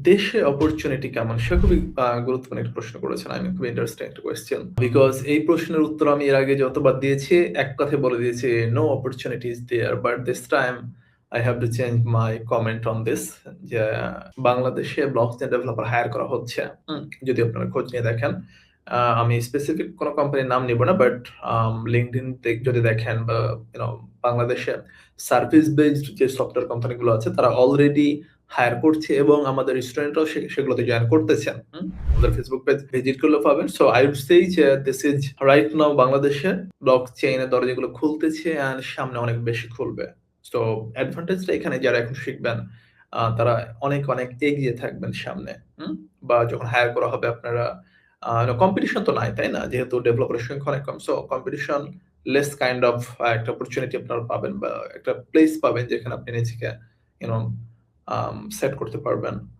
দেশে অপরচুনিটি কেমন? সে খুবই গুরুত্বপূর্ণ একটা প্রশ্ন করেছেন। I mean খুবই ইন্টারেস্টিং একটা কোয়েশ্চেন। বিকজ এই প্রশ্নের উত্তর আমি এর আগে যতবার দিয়েছি, এক কথায় বলে দিয়েছি, "no opportunity is there." But this time I have to change my comment on this যে বাংলাদেশে ব্লকচেইন ডেভেলপার হায়ার করা হচ্ছে। যদি আপনারা খোঁজ নিয়ে দেখেন। আমি স্পেসিফিক কোন কোম্পানির নাম নিব না। বাট LinkedIn যদি দেখেন বা বাংলাদেশে সার্ভিস বেসড যে সফটওয়্যার কোম্পানিগুলো আছে তারা অলরেডি হায়ার করছে এবং আমাদের স্টুডেন্টরাও সেগুলোতে জয়েন করতেছেন। আমাদের ফেসবুক পেজ ভিজিট করলে পাবেন। সো আই উড সে যে দিস ইজ রাইট নাও বাংলাদেশে ব্লকচেইন এর দরজাগুলো খুলতেছে অ্যান্ড সামনে অনেক বেশি খুলবে। সো অ্যাডভান্টেজটা এখানে যারা এখন শিখবেন তারা অনেক এগিয়ে থাকবেন সামনে। বা যখন হায়ার করা হবে আপনারা কম্পিটিশন তো নাই, তাই না? যেহেতু ডেভেলপারের সংখ্যা অনেক কম। So competition less kind of একটা অপরচুনিটি আপনারা পাবেন বা একটা প্লেস পাবেন যেখানে আপনি নিজেকে ইউ নো সেট করতে পারবেন।